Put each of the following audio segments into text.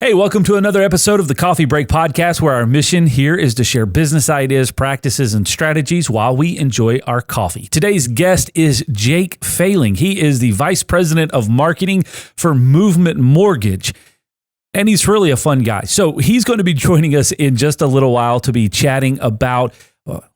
Hey, welcome to another episode of the Coffee Break Podcast, where our mission here is to share business ideas, practices, and strategies while we enjoy our coffee. Today's guest is Jake Failing. He is the Vice President of Marketing for Movement Mortgage, and he's really a fun guy. So he's going to be joining us in just a little while to be chatting about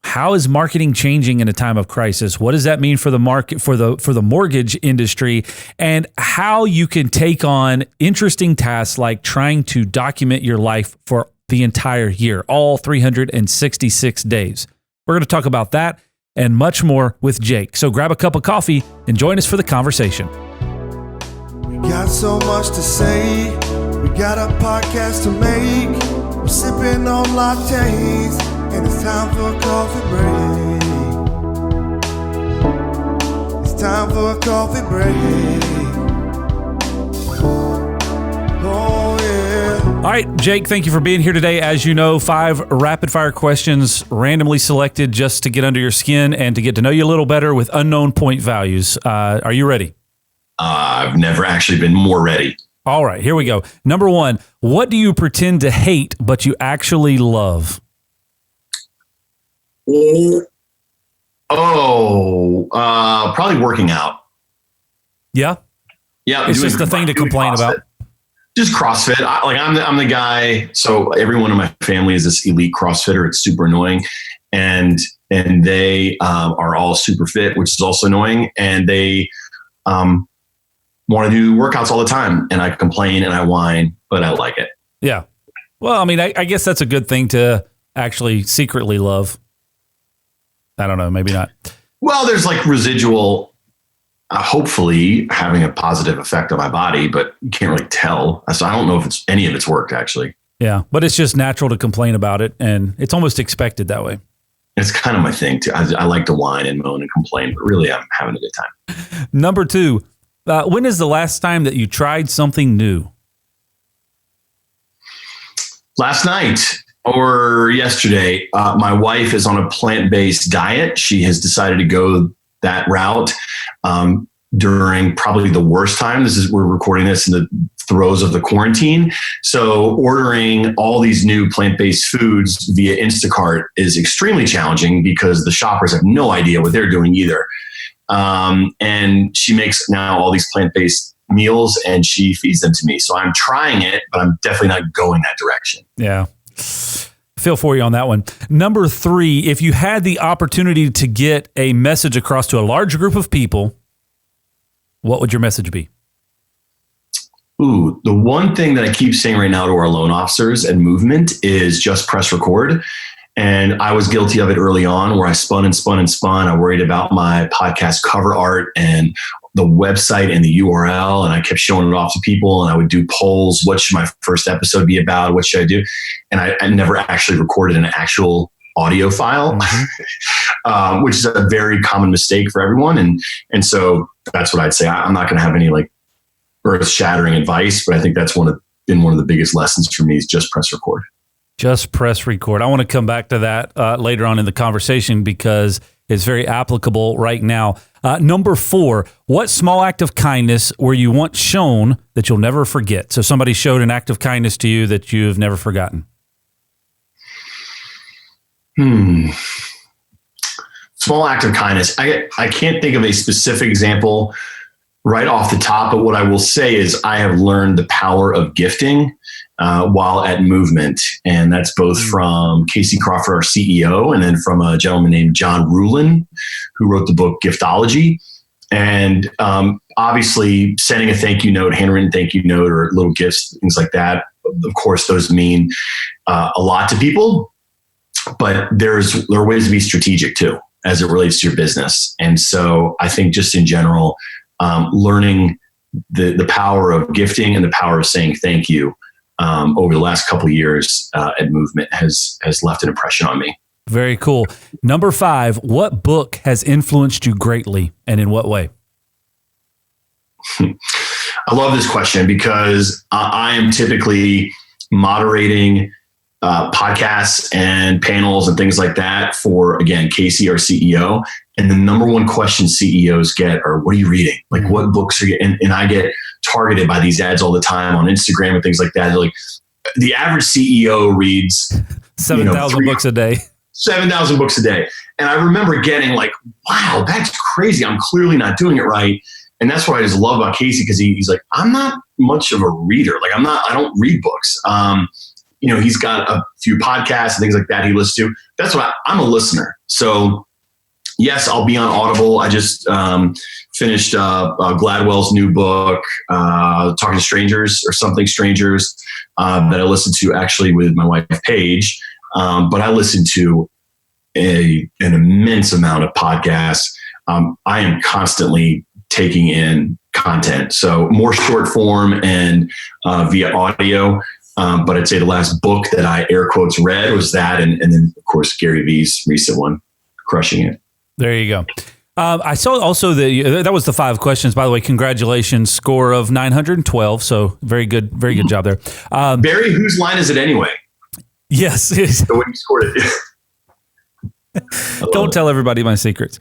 how is marketing changing in a time of crisis? What does that mean for the market, for the mortgage industry, and how you can take on interesting tasks like trying to document your life for the entire year, all 366 days. We're going to talk about that and much more with Jake. So grab a cup of coffee and join us for the conversation. We got so much to say. We got a podcast to make. We're sipping on lattes. And it's time for a coffee break. It's time for a coffee break. Oh, yeah. All right, Jake, thank you for being here today. As you know, 5 rapid fire questions randomly selected just to get under your skin and to get to know you a little better with unknown point values. Are you ready? I've never actually been more ready. All right, here we go. Number 1, what do you pretend to hate but you actually love? Probably working out. Yeah? Yeah. It's just the thing to complain CrossFit. about. Just CrossFit. I'm the guy. So everyone in my family is this elite CrossFitter. It's super annoying. And they are all super fit, which is also annoying. And they want to do workouts all the time. And I complain and I whine, but I like it. Yeah. Well, I mean, I guess that's a good thing to actually secretly love. I don't know, maybe not. Well, there's like residual, hopefully having a positive effect on my body, but you can't really tell. So I don't know if any of it's worked actually. Yeah, but it's just natural to complain about it, and it's almost expected that way. It's kind of my thing too. I like to whine and moan and complain, but really I'm having a good time. Number 2, when is the last time that you tried something new? Last night. Or yesterday, my wife is on a plant-based diet. She has decided to go that route during probably the worst time. We're recording this in the throes of the quarantine. So ordering all these new plant-based foods via Instacart is extremely challenging because the shoppers have no idea what they're doing either. And she makes now all these plant-based meals and she feeds them to me. So I'm trying it, but I'm definitely not going that direction. Yeah. Feel for you on that one. Number 3, if you had the opportunity to get a message across to a large group of people, what would your message be? Ooh, the one thing that I keep saying right now to our loan officers and movement is just press record. And I was guilty of it early on where I spun and spun and spun. I worried about my podcast cover art and the website and the URL. And I kept showing it off to people and I would do polls. What should my first episode be about? What should I do? And I never actually recorded an actual audio file, which is a very common mistake for everyone. And so that's what I'd say. I'm not going to have any like earth shattering advice, but I think that's been one of the biggest lessons for me is just press record. Just press record. I want to come back to that later on in the conversation because it's very applicable right now. Number 4, what small act of kindness were you once shown that you'll never forget? So somebody showed an act of kindness to you that you've never forgotten. Small act of kindness. I can't think of a specific example right off the top, but what I will say is I have learned the power of gifting while at Movement. And that's both from Casey Crawford, our CEO, and then from a gentleman named John Ruhlin, who wrote the book Giftology. And obviously sending a thank you note, handwritten thank you note, or little gifts, things like that. Of course, those mean a lot to people, but there are ways to be strategic too, as it relates to your business. And so I think just in general, learning the power of gifting and the power of saying thank you over the last couple of years at Movement has left an impression on me. Very cool. Number 5, what book has influenced you greatly and in what way? I love this question because I am typically moderating podcasts and panels and things like that for, again, Casey, our CEO. And the number one question CEOs get are, what are you reading? Like, what books are you? And I get targeted by these ads all the time on Instagram and things like that. They're like, the average CEO reads 7,000 books a day. 7,000 books a day. And I remember getting like, wow, that's crazy. I'm clearly not doing it right. And that's what I just love about Casey, because he's like, I'm not much of a reader. Like I don't read books. He's got a few podcasts and things like that he listens to. That's what I'm a listener. So yes, I'll be on Audible. I just finished Gladwell's new book, Talking to Strangers or Something Strangers, that I listened to actually with my wife, Paige. But I listen to an immense amount of podcasts. I am constantly taking in content. So more short form and via audio. But I'd say the last book that I air quotes read was that. And then, of course, Gary Vee's recent one, Crushing It. There you go. I saw also that was the 5 questions. By the way, congratulations, score of 912. So very good job there. Barry, whose line is it anyway? Yes. So when you scored it. Don't tell everybody my secrets.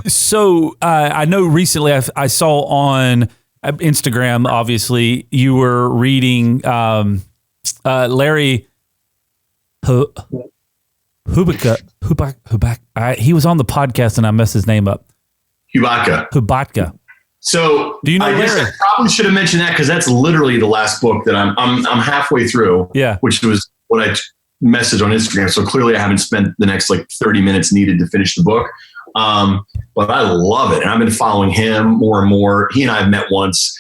So I know recently I saw on Instagram, obviously, you were reading Larry Hubaka. He was on the podcast and I messed his name up. Hubatka. So do you know Larry? I probably should have mentioned that, because that's literally the last book that I'm halfway through. Yeah. Which was what I messaged on Instagram. So clearly I haven't spent the next 30 minutes needed to finish the book. But I love it. And I've been following him more and more. He and I have met once.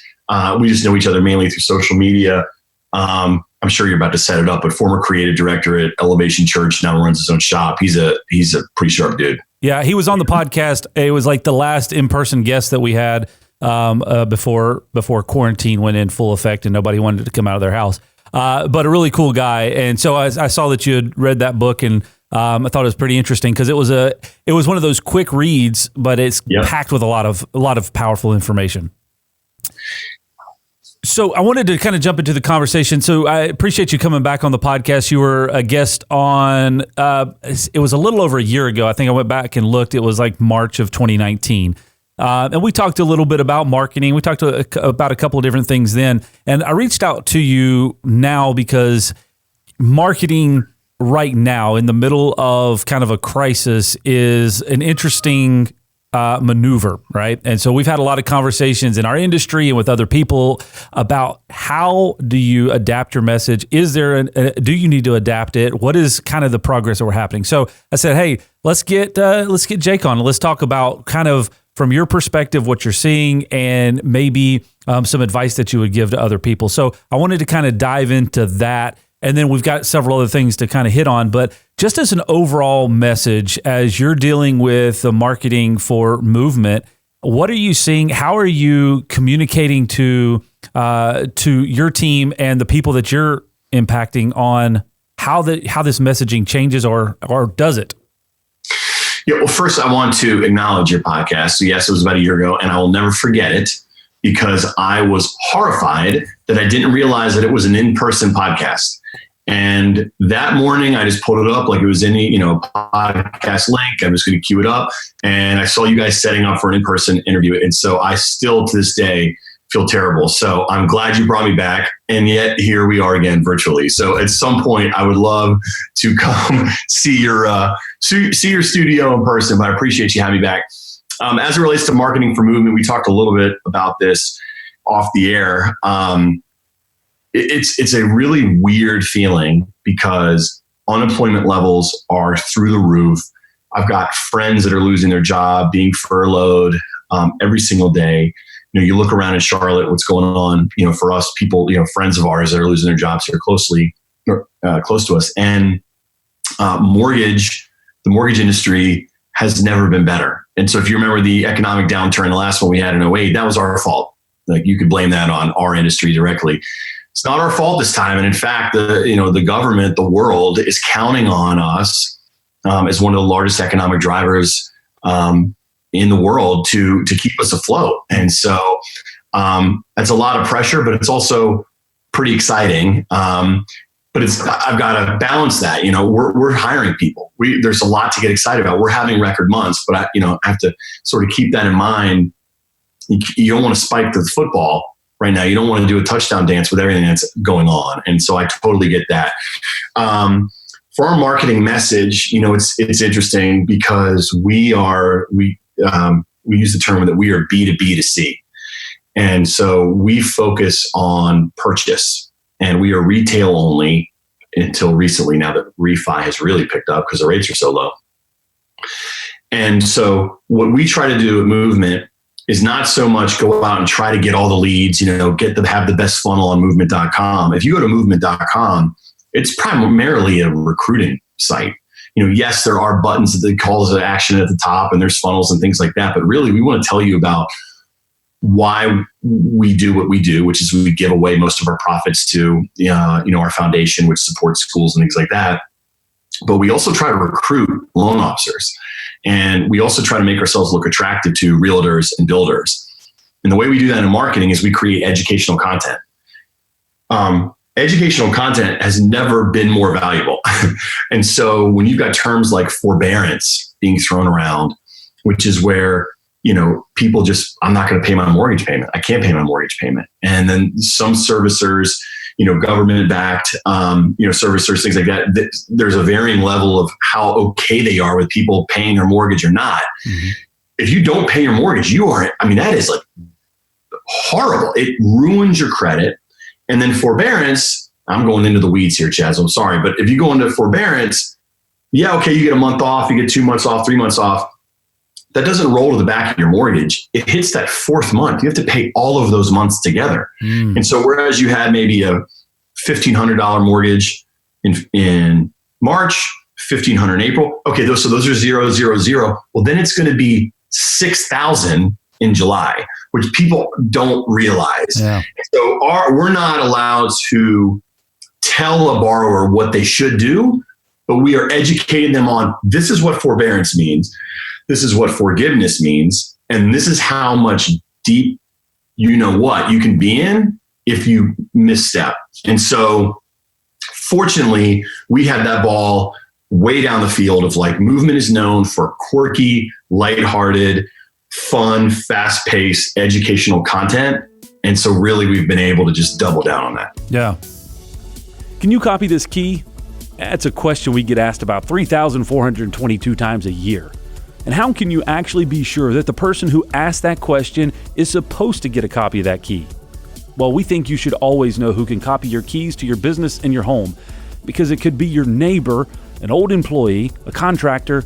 We just know each other mainly through social media. I'm sure you're about to set it up, but former creative director at Elevation Church, now runs his own shop. He's a pretty sharp dude. Yeah, he was on the podcast. It was like the last in-person guest that we had before quarantine went in full effect and nobody wanted to come out of their house. But a really cool guy. And so I saw that you had read that book, and I thought it was pretty interesting because it was one of those quick reads, but it's packed with a lot of powerful information. So I wanted to kind of jump into the conversation. So I appreciate you coming back on the podcast. You were a guest on, it was a little over a year ago. I think I went back and looked. It was like March of 2019. And we talked a little bit about marketing. We talked about a couple of different things then. And I reached out to you now because marketing right now in the middle of kind of a crisis is an interesting maneuver, right? And so we've had a lot of conversations in our industry and with other people about how do you adapt your message? Is there do you need to adapt it? What is kind of the progress that we're happening? So I said, hey, let's get Jake on. Let's talk about kind of from your perspective what you're seeing and maybe some advice that you would give to other people. So I wanted to kind of dive into that. And then we've got several other things to kind of hit on, but just as an overall message, as you're dealing with the marketing for Movement, what are you seeing? How are you communicating to your team and the people that you're impacting on how this messaging changes or does it? Yeah, well, first I want to acknowledge your podcast. So yes, it was about a year ago, and I will never forget it because I was horrified that I didn't realize that it was an in-person podcast. And that morning, I just pulled it up like it was any, podcast link. I'm just going to queue it up. And I saw you guys setting up for an in-person interview. And so I still, to this day, feel terrible. So I'm glad you brought me back. And yet here we are again virtually. So at some point, I would love to come see your studio in person, but I appreciate you having me back. As it relates to marketing for Movement, we talked a little bit about this off the air. It's a really weird feeling because unemployment levels are through the roof. I've got friends that are losing their job, being furloughed every single day. You look around in Charlotte, what's going on, for us, people, friends of ours that are losing their jobs here close to us. And the mortgage industry has never been better. And so if you remember the economic downturn, the last one we had in 2008, that was our fault. Like you could blame that on our industry directly. It's not our fault this time. And in fact, the government, the world is counting on us as one of the largest economic drivers in the world to keep us afloat. And so that's a lot of pressure, but it's also pretty exciting. But I've got to balance that. We're hiring people. There's a lot to get excited about. We're having record months, but I have to sort of keep that in mind. You don't want to spike the football right now. You don't want to do a touchdown dance with everything that's going on. And so I totally get that. For our marketing message, it's interesting because we use the term that we are B2B2C. And so we focus on purchase, and we are retail only until recently, now that refi has really picked up because the rates are so low. And so what we try to do at Movement is not so much go out and try to get all the leads, have the best funnel on movement.com. If you go to movement.com, it's primarily a recruiting site. Yes, there are buttons that calls to action at the top, and there's funnels and things like that. But really, we want to tell you about why we do what we do, which is we give away most of our profits to, our foundation, which supports schools and things like that. But we also try to recruit loan officers, and we also try to make ourselves look attractive to realtors and builders. And the way we do that in marketing is we create educational content. Educational content has never been more valuable. And so when you've got terms like forbearance being thrown around, which is where, people just, I'm not going to pay my mortgage payment. I can't pay my mortgage payment. And then some servicers, government backed, servicers, things like that. There's a varying level of how okay they are with people paying their mortgage or not. Mm-hmm. If you don't pay your mortgage, that is like horrible. It ruins your credit. And then forbearance, I'm going into the weeds here, Chaz, I'm sorry. But if you go into forbearance, you get a month off, you get 2 months off, 3 months off. That doesn't roll to the back of your mortgage. It hits that fourth month. You have to pay all of those months together. And so whereas you had maybe a $1,500 mortgage in March, $1,500 in April. Okay, those are 0, 0, 0. Well, then it's going to be $6,000 in July, which people don't realize. Yeah. So we're not allowed to tell a borrower what they should do, but we are educating them on this is what forbearance means. This is what forgiveness means. And this is how much deep, you can be in if you misstep. And so fortunately, we had that ball way down the field of like Movement is known for quirky, lighthearted, fun, fast-paced educational content. And so really we've been able to just double down on that. Yeah. Can you copy this key? That's a question we get asked about 3,422 times a year. And how can you actually be sure that the person who asked that question is supposed to get a copy of that key? Well, we think you should always know who can copy your keys to your business and your home, because it could be your neighbor, an old employee, a contractor,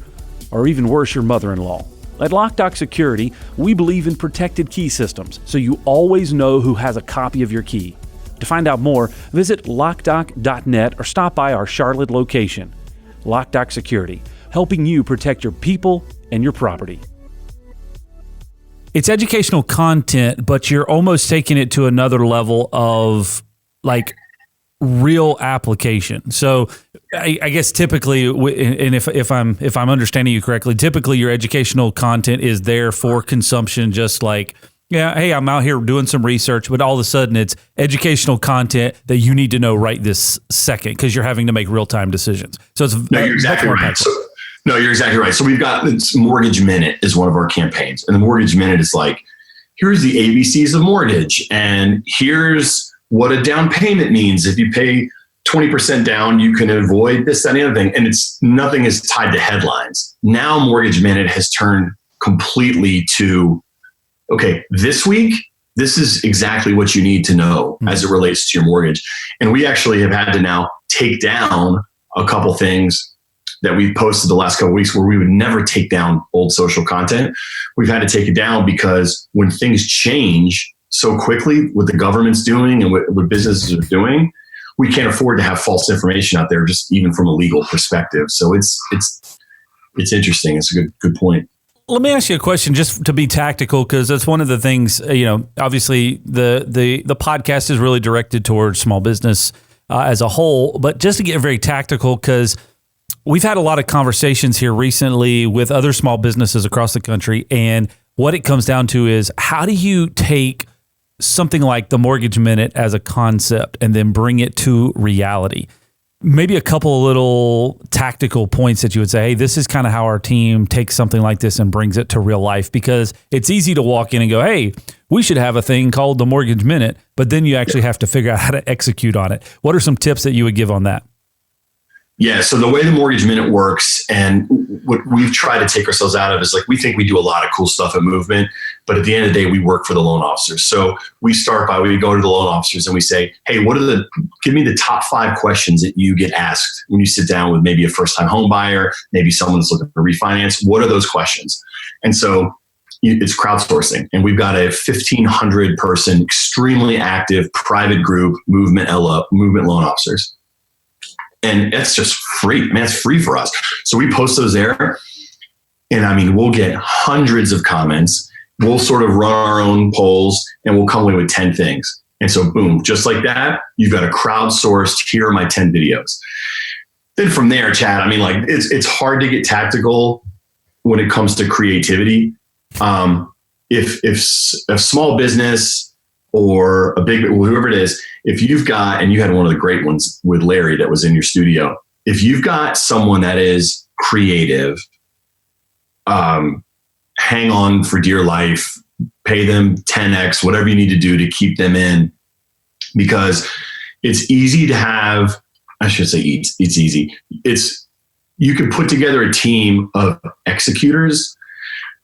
or even worse, your mother-in-law. At LockDoc Security, we believe in protected key systems, so you always know who has a copy of your key. To find out more, visit lockdoc.net or stop by our Charlotte location. LockDoc Security, helping you protect your people and your property. It's educational content, but you're almost taking it to another level of like real application. So I guess typically, and if I'm understanding you correctly, typically your educational content is there for consumption, just like, yeah, hey, I'm out here doing some research, but all of a sudden it's educational content that you need to know right this second because you're having to make real-time decisions. So it's you're exactly right. You're exactly right. So we've got this Mortgage Minute is one of our campaigns. And the Mortgage Minute is like, here's the ABCs of mortgage. And here's what a down payment means. If you pay 20% down, you can avoid this, that, and the other thing. And nothing is tied to headlines. Now Mortgage Minute has turned completely to, okay, this week, this is exactly what you need to know as it relates to your mortgage. And we actually have had to now take down a couple things that we've posted the last couple of weeks where we would never take down old social content. We've had to take it down because when things change so quickly, what the government's doing and what businesses are doing, we can't afford to have false information out there, just even from a legal perspective. So it's interesting. It's a good point. Let me ask you a question just to be tactical, because that's one of the things, obviously the podcast is really directed towards small business as a whole, but just to get very tactical, because we've had a lot of conversations here recently with other small businesses across the country. And what it comes down to is, how do you take something like the Mortgage Minute as a concept and then bring it to reality? maybe a couple of little tactical points that you would say, hey, this is kind of how our team takes something like this and brings it to real life, because it's easy to walk in and go, hey, we should have a thing called the Mortgage Minute, but then you actually have to figure out how to execute on it. What are some tips that you would give on that? Yeah. So the way the Mortgage Minute works, and what we've tried to take ourselves out of, is like, we think we do a lot of cool stuff at Movement, but at the end of the day, we work for the loan officers. So we go to the loan officers and we say, hey, give me the top 5 questions that you get asked when you sit down with maybe a first-time home buyer, maybe someone that's looking for refinance. What are those questions? And so it's crowdsourcing. And we've got a 1,500 person, extremely active private group, Movement loan officers. And it's just free. Man, it's free for us. So we post those there. And I mean, we'll get hundreds of comments. We'll sort of run our own polls and we'll come away with 10 things. And so boom, just like that, you've got a crowdsourced, here are my 10 videos. Then from there, Chad, I mean, like it's hard to get tactical when it comes to creativity. If small business or a big, whoever it is, if you've got, and you had one of the great ones with Larry that was in your studio, if you've got someone that is creative, hang on for dear life, pay them 10x, whatever you need to do to keep them in, because it's easy to have, I should say it's easy. You can put together a team of executors,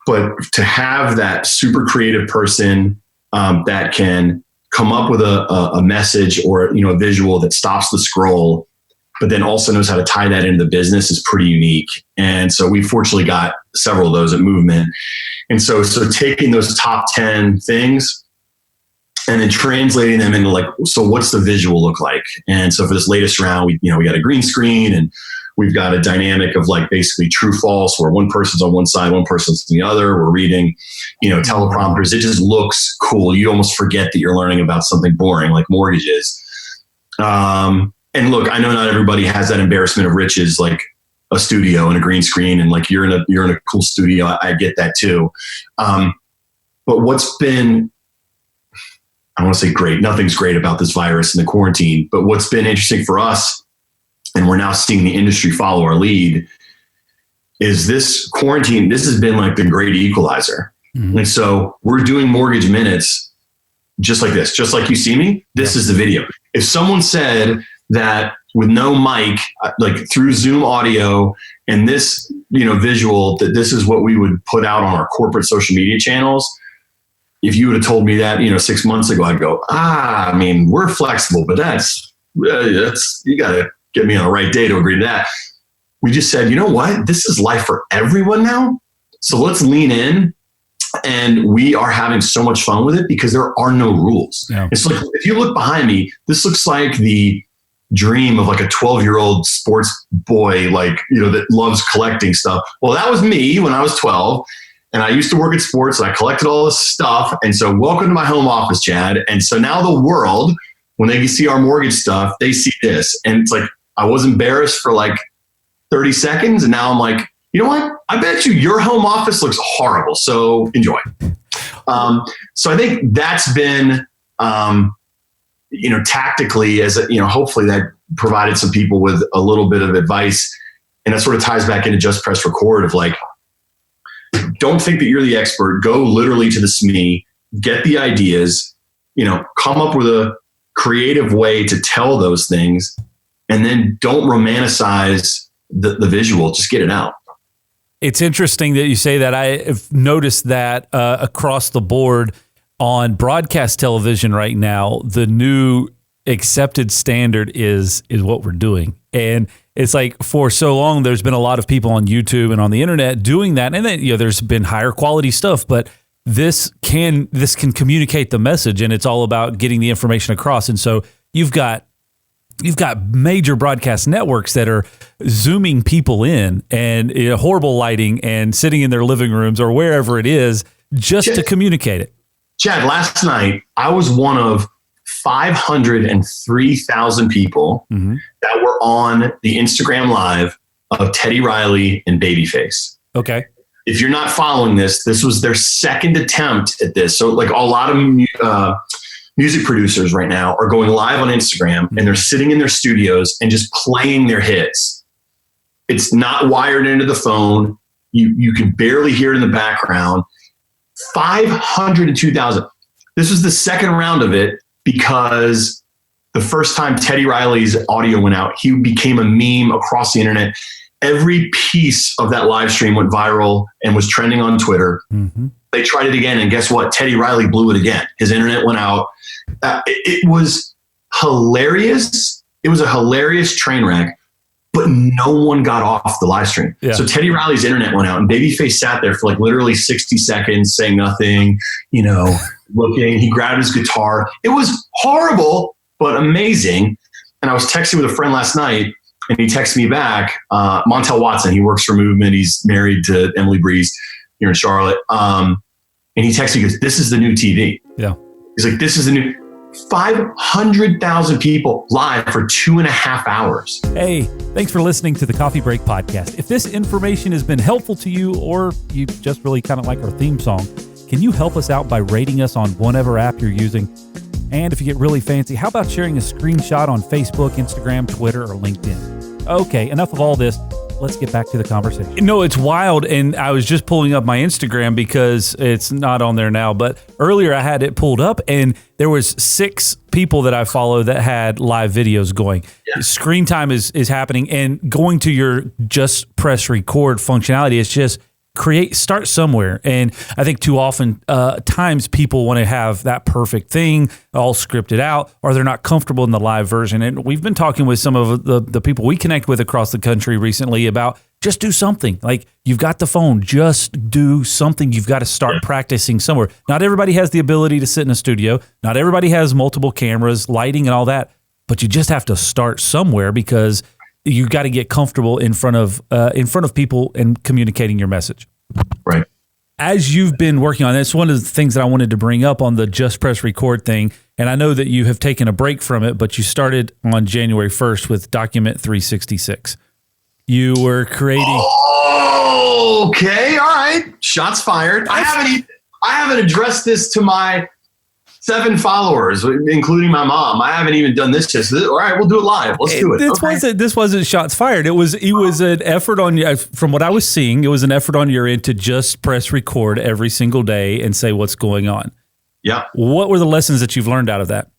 but to have that super creative person that can come up with a message or a visual that stops the scroll, but then also knows how to tie that into the business is pretty unique. And so we fortunately got several of those at Movement. And so taking those top 10 things and then translating them into so what's the visual look like? And so for this latest round, we got a green screen and we've got a dynamic of basically true false, where one person's on one side, one person's on the other. We're reading, teleprompters. It just looks cool. You almost forget that you're learning about something boring like mortgages. And look, I know not everybody has that embarrassment of riches, like a studio and a green screen, and you're in a cool studio. I get that too. But what's been, I don't want to say great, nothing's great about this virus and the quarantine, but what's been interesting for us, and we're now seeing the industry follow our lead, is this quarantine. This has been the great equalizer. Mm-hmm. And so we're doing Mortgage Minutes just like this, just like you see me. This is the video. If someone said that with no mic, through Zoom audio and this, visual, that this is what we would put out on our corporate social media channels, if you would have told me that, 6 months ago, I'd go, we're flexible, but that's you got to get me on the right day to agree to that. We just said, you know what? This is life for everyone now. So let's lean in. And we are having so much fun with it because there are no rules. Yeah. It's if you look behind me, this looks like the dream of a 12-year-old sports boy, that loves collecting stuff. Well, that was me when I was 12. And I used to work at sports and I collected all this stuff. And so welcome to my home office, Chad. And so now the world, when they see our mortgage stuff, they see this. And it's I was embarrassed for 30 seconds. And now I'm you know what? I bet you your home office looks horrible. So enjoy. So I think that's been, tactically, as hopefully that provided some people with a little bit of advice. And that sort of ties back into Just Press Record of don't think that you're the expert. Go literally to the SME, get the ideas, come up with a creative way to tell those things, and then don't romanticize the visual. Just get it out. It's interesting that you say that. I have noticed that across the board on broadcast television right now, the new accepted standard is what we're doing. And it's for so long, there's been a lot of people on YouTube and on the internet doing that. And then, there's been higher quality stuff, but this can communicate the message, and it's all about getting the information across. And so you've got major broadcast networks that are zooming people in and horrible lighting and sitting in their living rooms or wherever it is just to communicate it. Chad, last night I was one of 503,000 people that were on the Instagram Live of Teddy Riley and Babyface. Okay. If you're not following this was their second attempt at this. So a lot of music producers right now are going live on Instagram and they're sitting in their studios and just playing their hits. It's not wired into the phone. You can barely hear it in the background. 502,000. This was the second round of it because the first time Teddy Riley's audio went out, he became a meme across the internet. Every piece of that live stream went viral and was trending on Twitter. Mm-hmm. They tried it again, and guess what? Teddy Riley blew it again. His internet went out. It was hilarious. It was a hilarious train wreck, but no one got off the live stream. Yeah. So Teddy Riley's internet went out, and Babyface sat there for like literally 60 seconds saying nothing, looking. He grabbed his guitar. It was horrible, but amazing. And I was texting with a friend last night, and he texted me back, Montel Watson. He works for Movement. He's married to Emily Breeze here in Charlotte. And he texted me, he goes, this is the new TV. Yeah. He's like, this is the new 500,000 people live for 2.5 hours. Hey, thanks for listening to the Coffee Break Podcast. If this information has been helpful to you, or you just really kind of like our theme song, can you help us out by rating us on whatever app you're using? And if you get really fancy, how about sharing a screenshot on Facebook, Instagram, Twitter, or LinkedIn? Okay, enough of all this. Let's get back to the conversation. No, it's wild. And I was just pulling up my Instagram because it's not on there now. But earlier I had it pulled up and there was 6 people that I follow that had live videos going. Yeah. Screen time is happening, and going to your just press record functionality. It's just start somewhere. And I think too often times people want to have that perfect thing all scripted out, or they're not comfortable in the live version. And we've been talking with some of the people we connect with across the country recently about just do something. Like, you've got the phone, just do something. You've got to start practicing somewhere. Not everybody has the ability to sit in a studio. Not everybody has multiple cameras, lighting and all that, but you just have to start somewhere because you got to get comfortable in front of people and communicating your message. Right. As you've been working on this, one of the things that I wanted to bring up on the just press record thing, and I know that you have taken a break from it, but you started on January 1st with Document 366. You were creating. Oh, okay. All right. Shots fired. I haven't addressed this to my 7 followers, including my mom. I haven't even done this yet. All right, we'll do it live. Let's do it. This wasn't shots fired. It was an effort on you. From what I was seeing, it was an effort on your end to just press record every single day and say what's going on. Yeah. What were the lessons that you've learned out of that?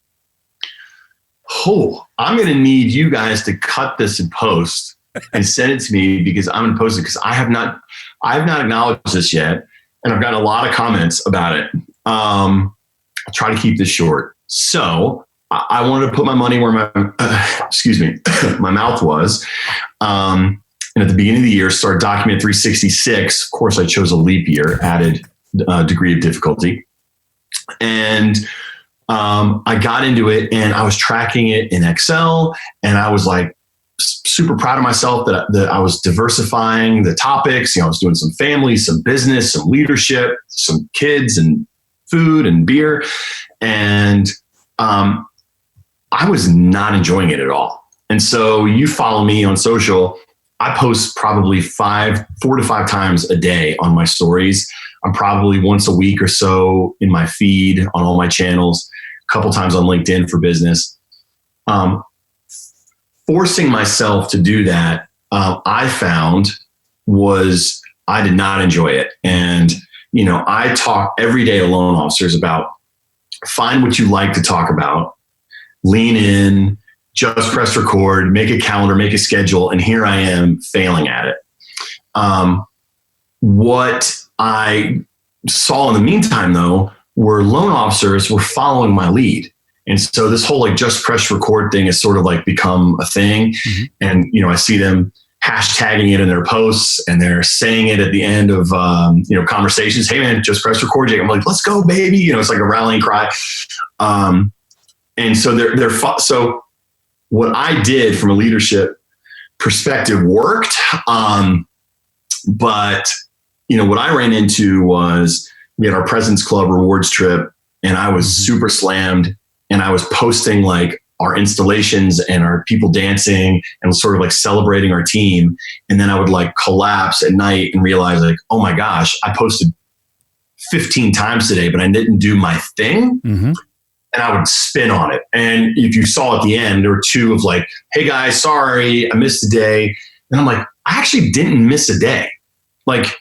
Oh, I'm going to need you guys to cut this in post and send it to me, because I'm going to post it, because I have not acknowledged this yet, and I've gotten a lot of comments about it. I'll try to keep this short. So I wanted to put my money where my my mouth was. And at the beginning of the year, start Document 366. Of course, I chose a leap year, added degree of difficulty. And I got into it, and I was tracking it in Excel, and I was like super proud of myself that I was diversifying the topics. I was doing some family, some business, some leadership, some kids, and food and beer. And I was not enjoying it at all. And so you follow me on social. I post probably 4 to 5 times a day on my stories. I'm probably once a week or so in my feed on all my channels, a couple times on LinkedIn for business. Forcing myself to do that, I found I did not enjoy it. And I talk every day to loan officers about find what you like to talk about, lean in, just press record, make a calendar, make a schedule. And here I am failing at it. What I saw in the meantime, though, were loan officers were following my lead. And so this whole just press record thing has sort of become a thing. Mm-hmm. And, I see them hashtagging it in their posts, and they're saying it at the end of, conversations. Hey man, just press record. I'm like, let's go, baby. It's like a rallying cry. And so so what I did from a leadership perspective worked. But what I ran into was we had our President's Club rewards trip, and I was super slammed, and I was posting our installations and our people dancing and sort of celebrating our team. And then I would collapse at night and realize oh my gosh, I posted 15 times today, but I didn't do my thing. Mm-hmm. and I would spin on it. And if you saw at the end, there were two of like, hey guys, sorry, I missed a day. And I'm like, I actually didn't miss a day. Like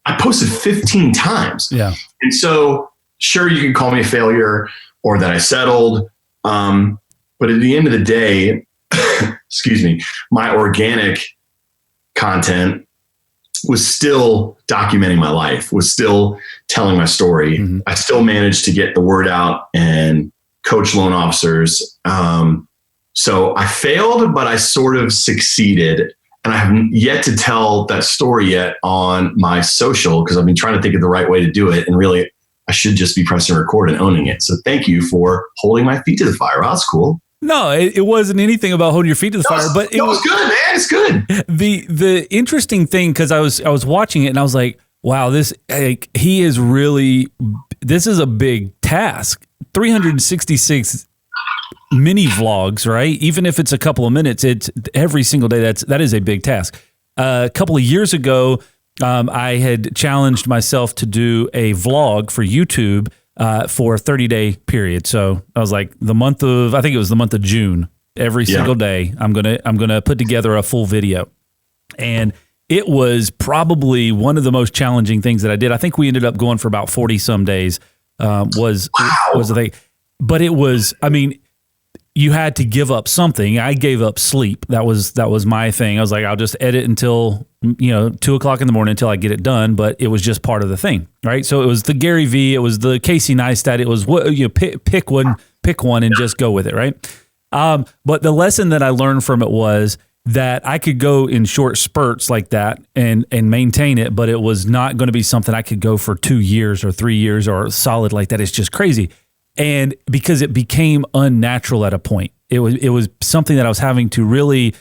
I posted 15 times. Yeah. And so sure, you can call me a failure or that I settled. But at the end of the day, excuse me, my organic content was still documenting my life, was still telling my story. Mm-hmm. I still managed to get the word out and coach loan officers. So I failed, but I sort of succeeded. And I haven't yet to tell that story yet on my social because I've been trying to think of the right way to do it. And really, I should just be pressing record and owning it. So thank you for holding my feet to the fire. Well, that's cool. No, it wasn't anything about holding your feet to the fire, but it was good, man. It's good. The interesting thing, because I was watching it and I was like, wow, this is a big task. 366 mini vlogs, right? Even if it's a couple of minutes, it's every single day. That is a big task. A couple of years ago, I had challenged myself to do a vlog for YouTube for a 30-day period. So I was like, I think it was the month of June. Every single day, I'm gonna put together a full video, and it was probably one of the most challenging things that I did. I think we ended up going for about 40 some days. Was the thing, but it was. I mean, you had to give up something. I gave up sleep. That was my thing. I was like, I'll just edit until 2:00 in the morning until I get it done. But it was just part of the thing, right? So it was the Gary Vee, it was the Casey Neistat. It was what pick one and just go with it, right? But the lesson that I learned from it was that I could go in short spurts like that and maintain it, but it was not going to be something I could go for 2 years or 3 years or solid like that. It's just crazy. And because it became unnatural at a point, it was something that I was having to really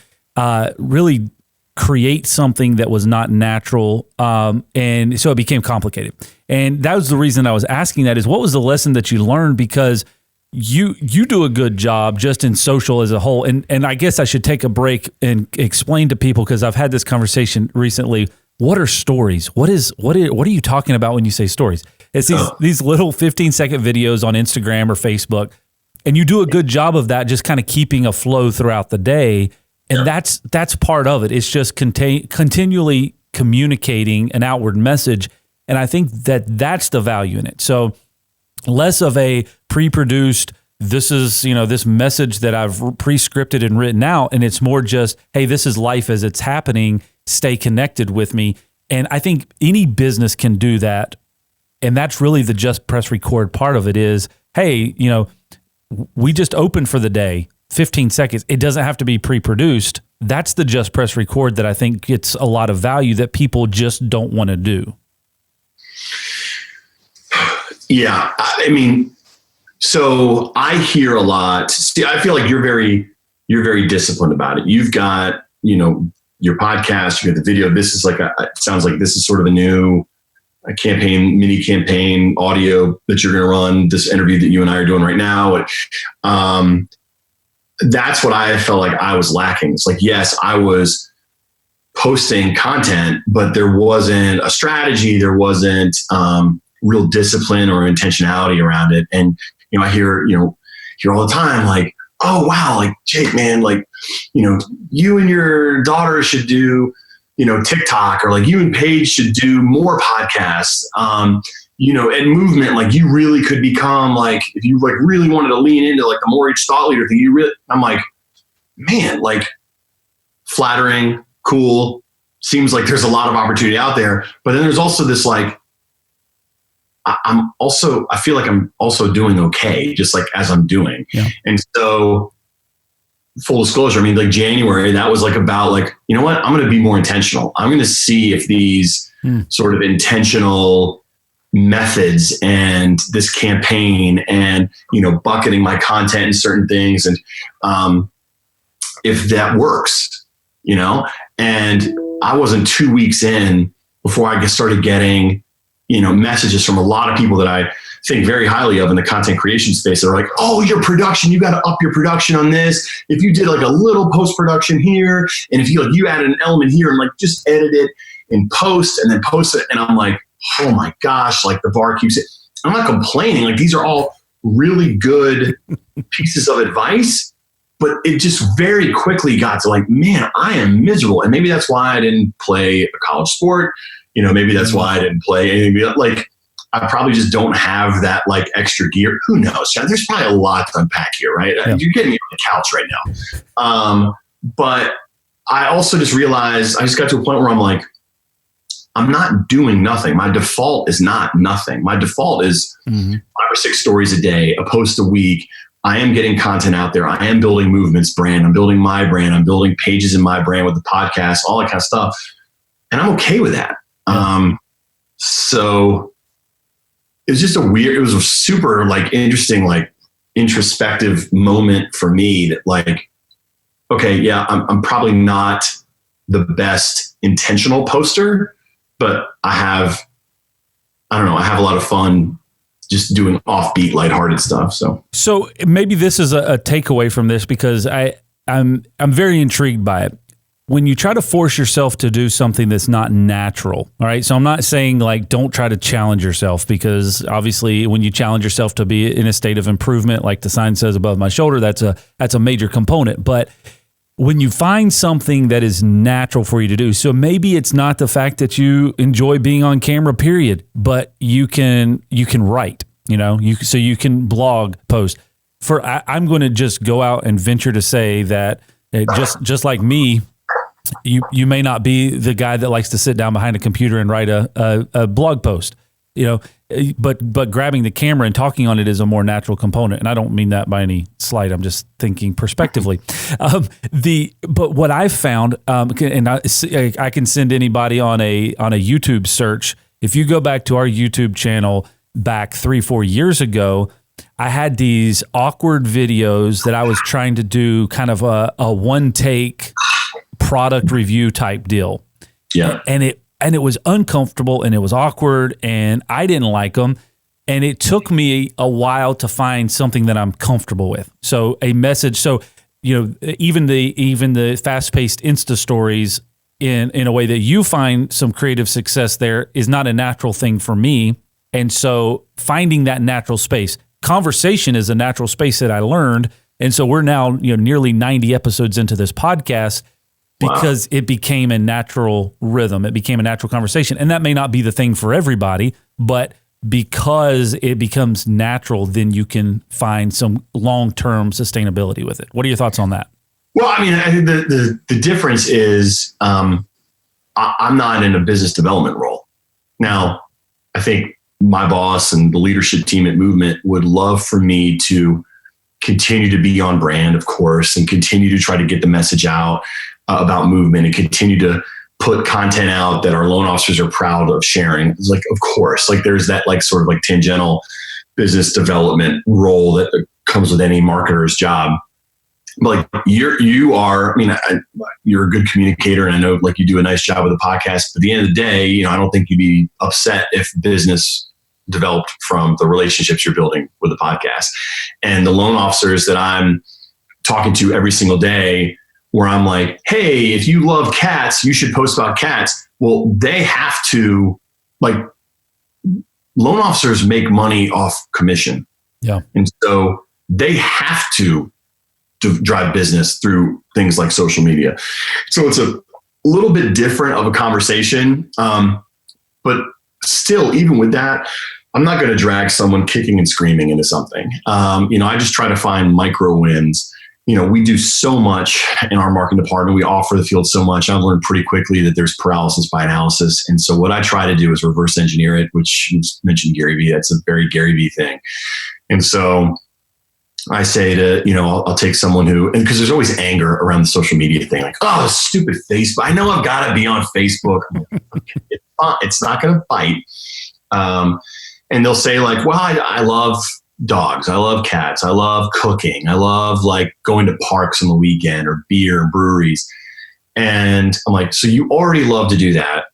create something that was not natural. And so it became complicated. And that was the reason I was asking that is what was the lesson that you learned? Because you do a good job just in social as a whole. And I guess I should take a break and explain to people, because I've had this conversation recently. What are stories? What are you talking about when you say stories? It's these little 15-second videos on Instagram or Facebook, and you do a good job of that, just kind of keeping a flow throughout the day. And that's part of it. It's just continually communicating an outward message. And I think that's the value in it. So less of a pre-produced, this is, this message that I've pre-scripted and written out. And it's more just, hey, this is life as it's happening. Stay connected with me. And I think any business can do that. And that's really the just press record part of it is, hey, we just opened for the day, 15 seconds. It doesn't have to be pre-produced. That's the just press record that I think gets a lot of value that people just don't want to do. Yeah. I mean, so I hear a lot. See, I feel like you're very disciplined about it. You've got, your podcast, you got the video. This is it sounds like this is sort of a new mini campaign audio that you're going to run, this interview that you and I are doing right now. That's what I felt like I was lacking. It's like, yes, I was posting content, but there wasn't a strategy. There wasn't real discipline or intentionality around it. And, I hear all the time, like, oh, wow, like Jake, man, like, you and your daughter should do, TikTok, or like you and Paige should do more podcasts. And movement, like you really could become like, if you like really wanted to lean into like the More Reach thought leader thing, I'm like, man, like flattering, cool. Seems like there's a lot of opportunity out there. But then there's also this like, I feel like I'm also doing okay, just like as I'm doing. Yeah. And so full disclosure, I mean, like January, that was like about like, you know what, I'm going to be more intentional. I'm going to see if these sort of intentional methods and this campaign and, bucketing my content in certain things. And if that works, and I wasn't 2 weeks in before I started getting, messages from a lot of people that I think very highly of in the content creation space. They're like, oh, your production, you got to up your production on this. If you did like a little post-production here, and if you added an element here and like just edit it in post and then post it. And I'm like, oh my gosh, like the bar keeps it. I'm not complaining. Like these are all really good pieces of advice, but it just very quickly got to like, man, I am miserable. And maybe that's why I didn't play a college sport. Maybe that's why I didn't play anything. Like, I probably just don't have that like extra gear. Who knows? There's probably a lot to unpack here, right? Yeah. You're getting me on the couch right now. But I also just realized, I just got to a point where I'm like, I'm not doing nothing. My default is not nothing. My default is 5 or 6 stories a day, a post a week. I am getting content out there. I am building Movement's brand. I'm building my brand. I'm building pages in my brand with the podcast, all that kind of stuff. And I'm okay with that. So it was just it was a super like interesting, like introspective moment for me that like, okay, yeah, I'm probably not the best intentional poster, but I have a lot of fun just doing offbeat, lighthearted stuff. So maybe this is a takeaway from this, because I'm very intrigued by it. When you try to force yourself to do something that's not natural, all right? So I'm not saying like don't try to challenge yourself, because obviously when you challenge yourself to be in a state of improvement, like the sign says above my shoulder, that's a major component. But when you find something that is natural for you to do, so maybe it's not the fact that you enjoy being on camera, period, but you can write, so you can blog post. I'm going to just go out and venture to say that just like me, you may not be the guy that likes to sit down behind a computer and write a blog post, but grabbing the camera and talking on it is a more natural component. And I don't mean that by any slight. I'm just thinking prospectively. But what I've found, and I can send anybody on a YouTube search. If you go back to our YouTube channel back 3-4 years ago, I had these awkward videos that I was trying to do kind of a one take product review type deal. Yeah. And it was uncomfortable and it was awkward and I didn't like them. And it took me a while to find something that I'm comfortable with. So a message. So, even the fast paced Insta stories in a way that you find some creative success there is not a natural thing for me. And so finding that natural space, conversation is a natural space that I learned. And so we're now, nearly 90 episodes into this podcast, because it became a natural rhythm. It became a natural conversation. And that may not be the thing for everybody, but because it becomes natural, then you can find some long-term sustainability with it. What are your thoughts on that? Well, I mean, I think the difference is I'm not in a business development role. Now, I think my boss and the leadership team at Movement would love for me to continue to be on brand, of course, and continue to try to get the message out about Movement and continue to put content out that our loan officers are proud of sharing. It's like, of course, like there's that like sort of like tangential business development role that comes with any marketer's job. But like you're a good communicator, and I know like you do a nice job with the podcast. But at the end of the day, I don't think you'd be upset if business developed from the relationships you're building with the podcast. And the loan officers that I'm talking to every single day, where I'm like, hey, if you love cats, you should post about cats. Well, they have to, like, loan officers make money off commission. Yeah. And so they have to drive business through things like social media. So it's a little bit different of a conversation. But still, even with that, I'm not going to drag someone kicking and screaming into something. I just try to find micro wins. We do so much in our marketing department. We offer the field so much. I've learned pretty quickly that there's paralysis by analysis. And so what I try to do is reverse engineer it, which you mentioned Gary Vee. That's a very Gary Vee thing. And so I say to, I'll take someone who, and because there's always anger around the social media thing, like, oh, stupid Facebook. I know I've got to be on Facebook. It's not going to bite. And they'll say like, well, I love dogs. I love cats. I love cooking. I love like going to parks on the weekend or beer and breweries. And I'm like, so you already love to do that.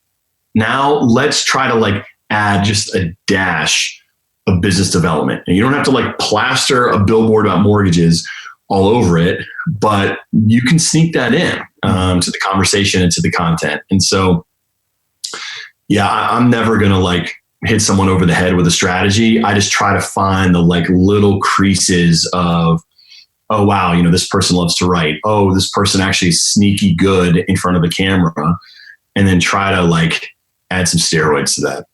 Now let's try to like add just a dash of business development. And you don't have to like plaster a billboard about mortgages all over it, but you can sneak that in to the conversation and to the content. And so, yeah, I'm never going to like hit someone over the head with a strategy, I just try to find the like little creases of, oh, wow, this person loves to write. Oh, this person actually is sneaky good in front of the camera, and then try to like add some steroids to that.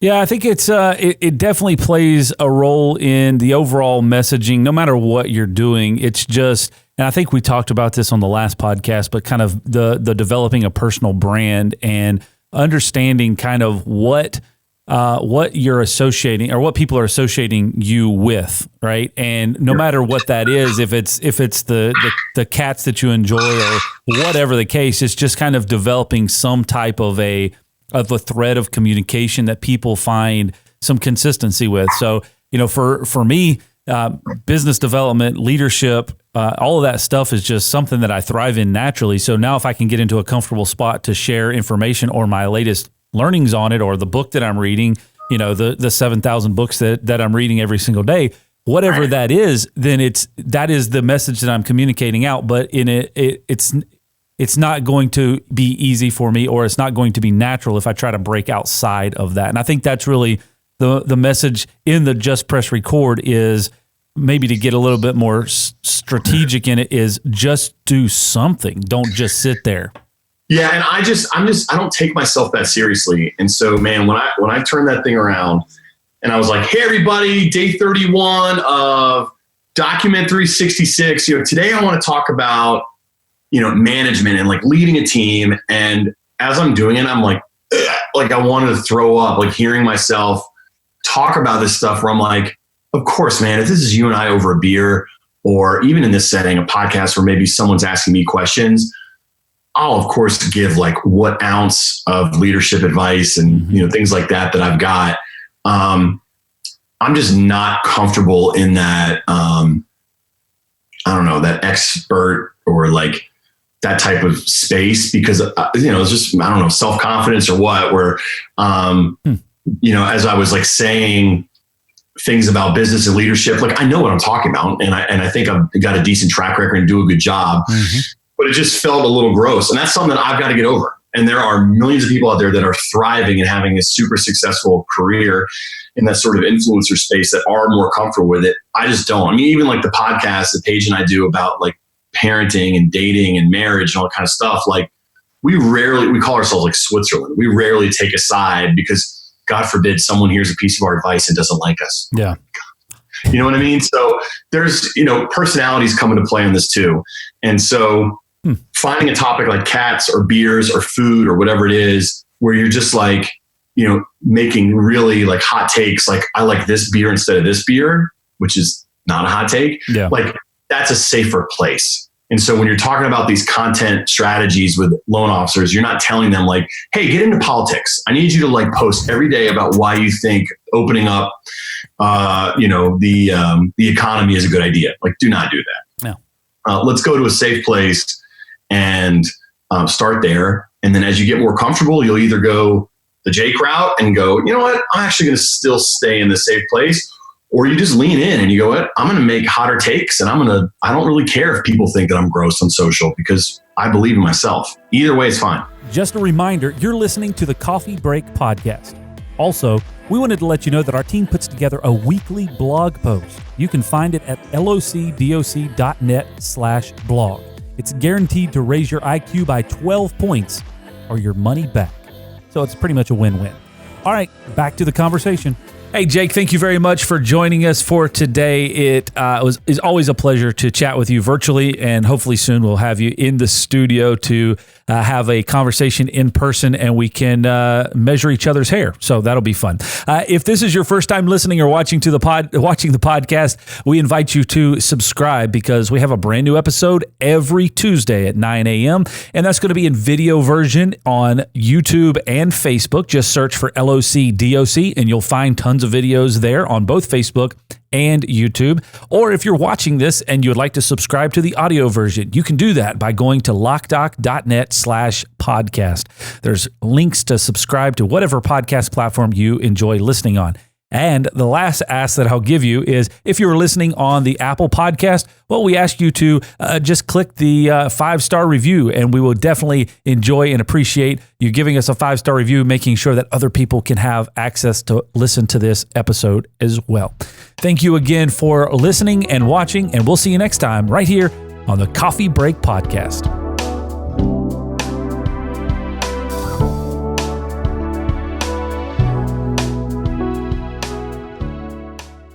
Yeah, I think it definitely plays a role in the overall messaging, no matter what you're doing. It's just, and I think we talked about this on the last podcast, but kind of the developing a personal brand and understanding kind of what you're associating or what people are associating you with, right? And no matter what that is, if it's the cats that you enjoy or whatever the case, it's just kind of developing some type of a thread of communication that people find some consistency with. So, for me, business development, leadership, all of that stuff is just something that I thrive in naturally. So now if I can get into a comfortable spot to share information or my latest learnings on it, or the book that I'm reading, the 7,000 books that I'm reading every single day, whatever that is, then that is the message that I'm communicating out. But it's not going to be easy for me, or it's not going to be natural if I try to break outside of that. And I think that's really the message in the Just Press Record, is maybe to get a little bit more strategic in it, is just do something. Don't just sit there. Yeah. And I don't take myself that seriously. And so, man, when I turned that thing around and I was like, hey, everybody, day 31 of Document 366, today I want to talk about, management and like leading a team. And as I'm doing it, I'm like I wanted to throw up, like hearing myself talk about this stuff where I'm like, of course, man, if this is you and I over a beer, or even in this setting, a podcast where maybe someone's asking me questions, I'll of course give like what ounce of leadership advice and, things like that I've got. I'm just not comfortable in that, I don't know, that expert or like that type of space, because, it's just, I don't know, self-confidence or what, where, as I was like saying things about business and leadership, like I know what I'm talking about. And I think I've got a decent track record and do a good job, but it just felt a little gross. And that's something that I've got to get over. And there are millions of people out there that are thriving and having a super successful career in that sort of influencer space that are more comfortable with it. I just don't. I mean, even like the podcast that Paige and I do about like parenting and dating and marriage and all that kind of stuff, like we call ourselves like Switzerland. We rarely take a side because God forbid someone hears a piece of our advice and doesn't like us. Yeah. You know what I mean? So there's, personalities come into play on this too. And so finding a topic like cats or beers or food or whatever it is, where you're just like, making really like hot takes, like I like this beer instead of this beer, which is not a hot take. Yeah. Like that's a safer place. And so when you're talking about these content strategies with loan officers, you're not telling them like, hey, get into politics. I need you to like post every day about why you think opening up, the economy is a good idea. Like, do not do that. No. Let's go to a safe place and start there. And then as you get more comfortable, you'll either go the Jake route and go, you know what, I'm actually going to still stay in the safe place. Or you just lean in and you go, what? I'm going to make hotter takes, and I don't really care if people think that I'm gross on social because I believe in myself. Either way is fine. Just a reminder, you're listening to the Coffee Break Podcast. Also, we wanted to let you know that our team puts together a weekly blog post. You can find it at locdoc.net/blog. It's guaranteed to raise your IQ by 12 points or your money back. So it's pretty much a win-win. All right, back to the conversation. Hey, Jake, thank you very much for joining us for today. It is always a pleasure to chat with you virtually, and hopefully soon we'll have you in the studio to have a conversation in person, and we can measure each other's hair. So that'll be fun. If this is your first time listening or watching the podcast, we invite you to subscribe because we have a brand new episode every Tuesday at 9 a.m., and that's going to be in video version on YouTube and Facebook. Just search for LOCDOC, and you'll find tons of videos there on both Facebook and YouTube. Or if you're watching this and you would like to subscribe to the audio version, you can do that by going to locdoc.net/podcast. There's links to subscribe to whatever podcast platform you enjoy listening on. And the last ask that I'll give you is if you're listening on the Apple podcast, well, we ask you to just click the 5-star review, and we will definitely enjoy and appreciate you giving us a 5-star review, making sure that other people can have access to listen to this episode as well. Thank you again for listening and watching, and we'll see you next time right here on the Coffee Break Podcast.